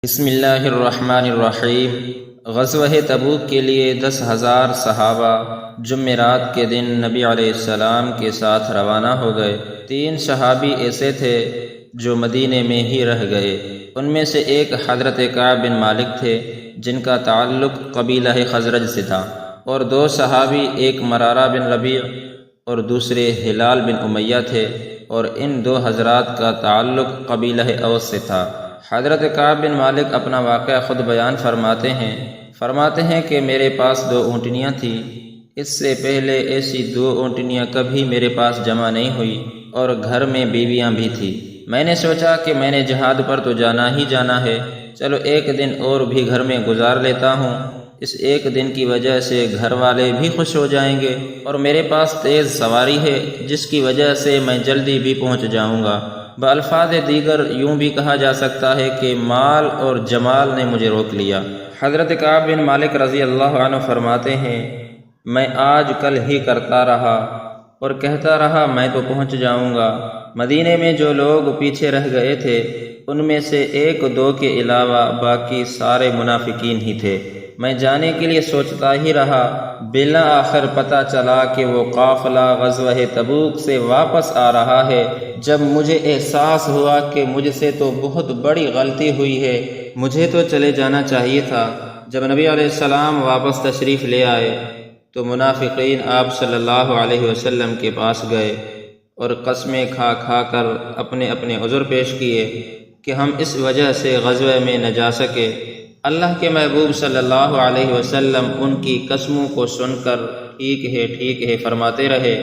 بسم اللہ الرحمن الرحیم۔ غزوہ تبوک کے لیے 10,000 صحابہ جمعرات کے دن نبی علیہ السلام کے ساتھ روانہ ہو گئے۔ 3 صحابی ایسے تھے جو مدینے میں ہی رہ گئے۔ ان میں سے ایک حضرت کعب بن مالک تھے جن کا تعلق قبیلہ خزرج سے تھا، اور 2 صحابی، ایک مرارہ بن ربیع اور دوسرے ہلال بن امیہ تھے، اور ان 2 حضرات کا تعلق قبیلہ اوس سے تھا۔ حضرت کعب بن مالک اپنا واقعہ خود بیان فرماتے ہیں کہ میرے پاس 2 اونٹنیاں تھیں۔ اس سے پہلے ایسی 2 اونٹنیاں کبھی میرے پاس جمع نہیں ہوئی، اور گھر میں بیویاں بھی تھیں۔ میں نے سوچا کہ میں نے جہاد پر تو جانا ہی جانا ہے، چلو ایک دن اور بھی گھر میں گزار لیتا ہوں، اس ایک دن کی وجہ سے گھر والے بھی خوش ہو جائیں گے، اور میرے پاس تیز سواری ہے جس کی وجہ سے میں جلدی بھی پہنچ جاؤں گا۔ بألفاظ دیگر یوں بھی کہا جا سکتا ہے کہ مال اور جمال نے مجھے روک لیا۔ حضرت کعب بن مالک رضی اللہ عنہ فرماتے ہیں، میں آج کل ہی کرتا رہا اور کہتا رہا میں تو پہنچ جاؤں گا۔ مدینے میں جو لوگ پیچھے رہ گئے تھے ان میں سے 1-2 کے علاوہ باقی سارے منافقین ہی تھے۔ میں جانے کے لیے سوچتا ہی رہا، بالآخر پتہ چلا کہ وہ قافلہ غزوہ تبوک سے واپس آ رہا ہے۔ جب مجھے احساس ہوا کہ مجھ سے تو بہت بڑی غلطی ہوئی ہے، مجھے تو چلے جانا چاہیے تھا۔ جب نبی علیہ السلام واپس تشریف لے آئے تو منافقین آپ صلی اللہ علیہ وسلم کے پاس گئے اور قسمیں کھا کھا کر اپنے اپنے عذر پیش کیے کہ ہم اس وجہ سے غزوہ میں نہ جا سکے۔ اللہ کے محبوب صلی اللہ علیہ وسلم ان کی قسموں کو سن کر ٹھیک ہے فرماتے رہے۔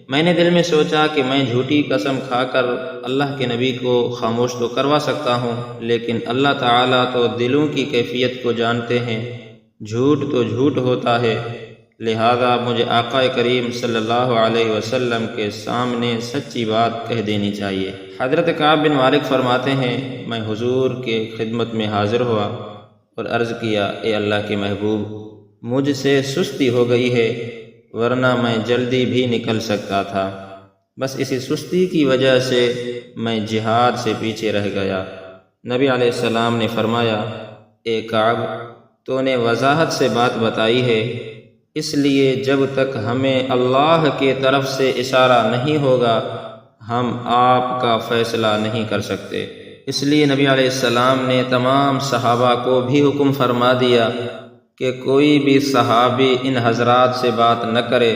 میں نے دل میں سوچا کہ میں جھوٹی قسم کھا کر اللہ کے نبی کو خاموش تو کروا سکتا ہوں، لیکن اللہ تعالیٰ تو دلوں کی کیفیت کو جانتے ہیں، جھوٹ تو جھوٹ ہوتا ہے، لہذا مجھے آقا کریم صلی اللہ علیہ وسلم کے سامنے سچی بات کہہ دینی چاہیے۔ حضرت کعب بن مالک فرماتے ہیں، میں حضور کے خدمت میں حاضر ہوا اور عرض کیا، اے اللہ کے محبوب، مجھ سے سستی ہو گئی ہے، ورنہ میں جلدی بھی نکل سکتا تھا، بس اسی سستی کی وجہ سے میں جہاد سے پیچھے رہ گیا۔ نبی علیہ السلام نے فرمایا، اے کعب، تو نے وضاحت سے بات بتائی ہے، اس لیے جب تک ہمیں اللہ کی طرف سے اشارہ نہیں ہوگا ہم آپ کا فیصلہ نہیں کر سکتے۔ اس لیے نبی علیہ السلام نے تمام صحابہ کو بھی حکم فرما دیا کہ کوئی بھی صحابی ان حضرات سے بات نہ کرے،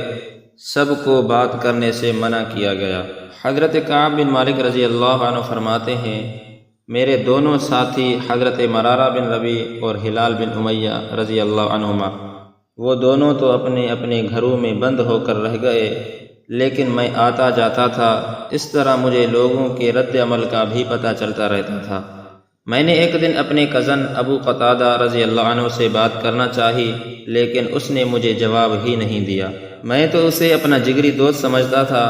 سب کو بات کرنے سے منع کیا گیا۔ حضرت کعب بن مالک رضی اللہ عنہ فرماتے ہیں، میرے دونوں ساتھی حضرت مرارہ بن ربیع اور ہلال بن امیہ رضی اللہ عنہما، وہ دونوں تو اپنے اپنے گھروں میں بند ہو کر رہ گئے، لیکن میں آتا جاتا تھا، اس طرح مجھے لوگوں کے رد عمل کا بھی پتہ چلتا رہتا تھا۔ میں نے ایک دن اپنے کزن ابو قتادہ رضی اللہ عنہ سے بات کرنا چاہی، لیکن اس نے مجھے جواب ہی نہیں دیا۔ میں تو اسے اپنا جگری دوست سمجھتا تھا،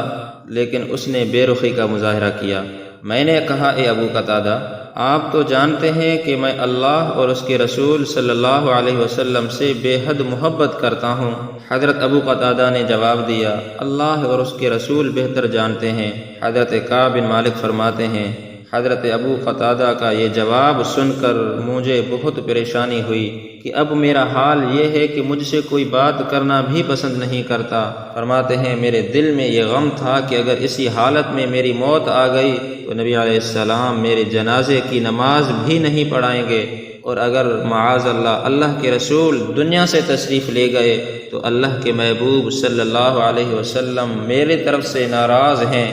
لیکن اس نے بے رخی کا مظاہرہ کیا۔ میں نے کہا، اے ابو قتادہ، آپ تو جانتے ہیں کہ میں اللہ اور اس کے رسول صلی اللہ علیہ وسلم سے بے حد محبت کرتا ہوں۔ حضرت ابو قتادہ نے جواب دیا، اللہ اور اس کے رسول بہتر جانتے ہیں۔ حضرت کعب بن مالک فرماتے ہیں، حضرت ابو قتادہ کا یہ جواب سن کر مجھے بہت پریشانی ہوئی کہ اب میرا حال یہ ہے کہ مجھ سے کوئی بات کرنا بھی پسند نہیں کرتا۔ فرماتے ہیں، میرے دل میں یہ غم تھا کہ اگر اسی حالت میں میری موت آ گئی تو نبی علیہ السلام میرے جنازے کی نماز بھی نہیں پڑھائیں گے، اور اگر معاذ اللہ کے رسول دنیا سے تشریف لے گئے تو اللہ کے محبوب صلی اللہ علیہ وسلم میرے طرف سے ناراض ہیں،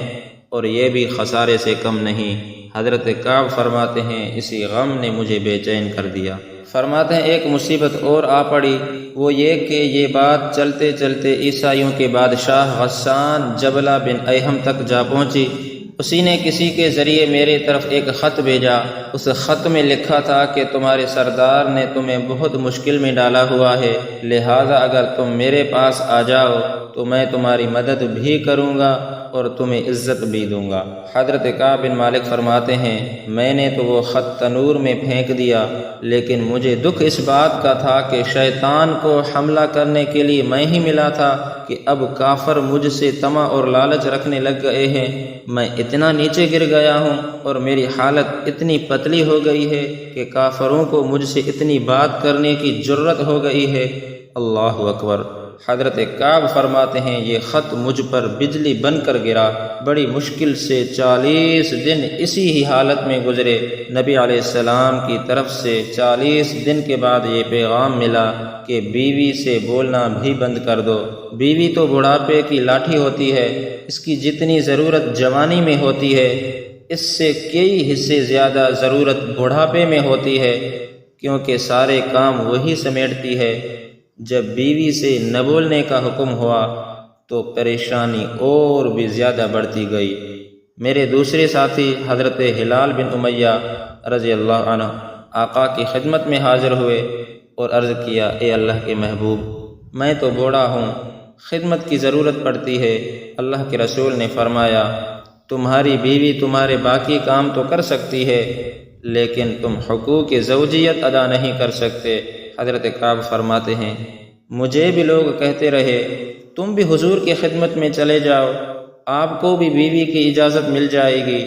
اور یہ بھی خسارے سے کم نہیں۔ حضرت کعب فرماتے ہیں، اسی غم نے مجھے بے چین کر دیا۔ فرماتے ہیں، ایک مصیبت اور آ پڑی، وہ یہ کہ یہ بات چلتے چلتے عیسائیوں کے بادشاہ غسان جبلہ بن ایہم تک جا پہنچی۔ اسی نے کسی کے ذریعے میرے طرف ایک خط بھیجا۔ اس خط میں لکھا تھا کہ تمہارے سردار نے تمہیں بہت مشکل میں ڈالا ہوا ہے، لہذا اگر تم میرے پاس آ جاؤ تو میں تمہاری مدد بھی کروں گا اور تمہیں عزت بھی دوں گا۔ حضرت کعب بن مالک فرماتے ہیں میں نے تو وہ خط تنور میں پھینک دیا، لیکن مجھے دکھ اس بات کا تھا کہ شیطان کو حملہ کرنے کے لیے میں ہی ملا تھا کہ اب کافر مجھ سے طمع اور لالچ رکھنے لگ گئے ہیں۔ میں اتنا نیچے گر گیا ہوں اور میری حالت اتنی پتلی ہو گئی ہے کہ کافروں کو مجھ سے اتنی بات کرنے کی جرت ہو گئی ہے۔ اللہ اکبر۔ حضرت کعب فرماتے ہیں یہ خط مجھ پر بجلی بن کر گرا، بڑی مشکل سے 40 دن اسی ہی حالت میں گزرے۔ نبی علیہ السلام کی طرف سے 40 دن کے بعد یہ پیغام ملا کہ بیوی سے بولنا بھی بند کر دو۔ بیوی تو بڑھاپے کی لاٹھی ہوتی ہے، اس کی جتنی ضرورت جوانی میں ہوتی ہے اس سے کئی حصے زیادہ ضرورت بڑھاپے میں ہوتی ہے، کیونکہ سارے کام وہی سمیٹتی ہے۔ جب بیوی سے نہ بولنے کا حکم ہوا تو پریشانی اور بھی زیادہ بڑھتی گئی۔ میرے دوسرے ساتھی حضرت ہلال بن امیہ رضی اللہ عنہ آقا کی خدمت میں حاضر ہوئے اور عرض کیا اے اللہ کے محبوب، میں تو بوڑھا ہوں، خدمت کی ضرورت پڑتی ہے۔ اللہ کے رسول نے فرمایا تمہاری بیوی تمہارے باقی کام تو کر سکتی ہے، لیکن تم حقوق زوجیت ادا نہیں کر سکتے۔ حضرت کعب فرماتے ہیں مجھے بھی لوگ کہتے رہے تم بھی حضور کی خدمت میں چلے جاؤ، آپ کو بھی بیوی کی اجازت مل جائے گی،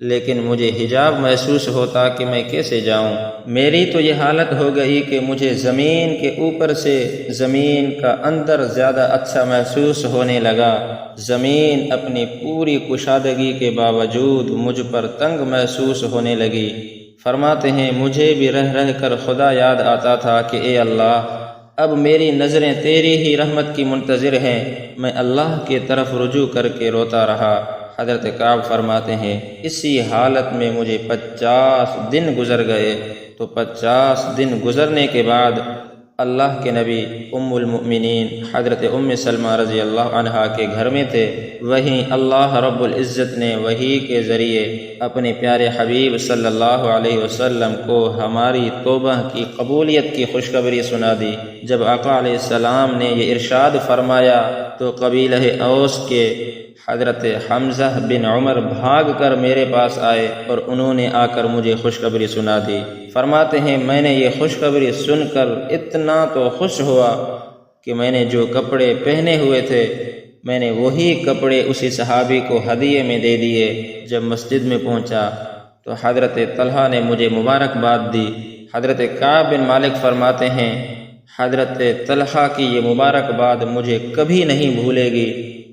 لیکن مجھے حجاب محسوس ہوتا کہ میں کیسے جاؤں۔ میری تو یہ حالت ہو گئی کہ مجھے زمین کے اوپر سے زمین کا اندر زیادہ اچھا محسوس ہونے لگا۔ زمین اپنی پوری کشادگی کے باوجود مجھ پر تنگ محسوس ہونے لگی۔ فرماتے ہیں مجھے بھی رہ رہ کر خدا یاد آتا تھا کہ اے اللہ اب میری نظریں تیری ہی رحمت کی منتظر ہیں۔ میں اللہ کی طرف رجوع کر کے روتا رہا۔ حضرت کعب فرماتے ہیں اسی حالت میں مجھے 50 دن گزر گئے، تو 50 دن گزرنے کے بعد اللہ کے نبی ام المؤمنین حضرت ام سلمہ رضی اللہ عنہا کے گھر میں تھے۔ وہیں اللہ رب العزت نے وحی کے ذریعے اپنے پیارے حبیب صلی اللہ علیہ وسلم کو ہماری توبہ کی قبولیت کی خوشخبری سنا دی۔ جب آقا علیہ السلام نے یہ ارشاد فرمایا تو قبیلہ اوس کے حضرت حمزہ بن عمر بھاگ کر میرے پاس آئے اور انہوں نے آ کر مجھے خوشخبری سنا دی۔ فرماتے ہیں میں نے یہ خوشخبری سن کر اتنا تو خوش ہوا کہ میں نے جو کپڑے پہنے ہوئے تھے میں نے وہی کپڑے اسی صحابی کو ہدیے میں دے دیے۔ جب مسجد میں پہنچا تو حضرت طلحہ نے مجھے مبارکباد دی۔ حضرت کعب بن مالک فرماتے ہیں حضرت طلحہ کی یہ مبارکباد مجھے کبھی نہیں بھولے گی۔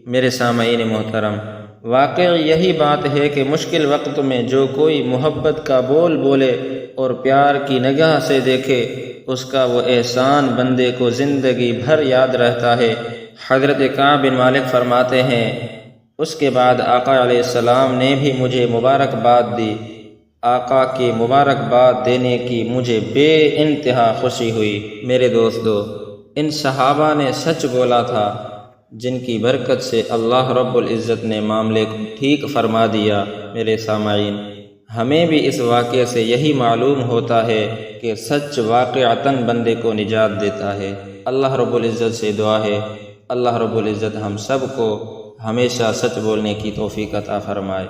میرے سامعین محترم، واقع یہی بات ہے کہ مشکل وقت میں جو کوئی محبت کا بول بولے اور پیار کی نگاہ سے دیکھے اس کا وہ احسان بندے کو زندگی بھر یاد رہتا ہے۔ حضرت کعب بن مالک فرماتے ہیں اس کے بعد آقا علیہ السلام نے بھی مجھے مبارکباد دی۔ آقا کی مبارکباد دینے کی مجھے بے انتہا خوشی ہوئی۔ میرے دوستو، ان صحابہ نے سچ بولا تھا جن کی برکت سے اللہ رب العزت نے معاملے کو ٹھیک فرما دیا۔ میرے سامعین، ہمیں بھی اس واقعے سے یہی معلوم ہوتا ہے کہ سچ واقعتاً بندے کو نجات دیتا ہے۔ اللہ رب العزت سے دعا ہے اللہ رب العزت ہم سب کو ہمیشہ سچ بولنے کی توفیق عطا فرمائے۔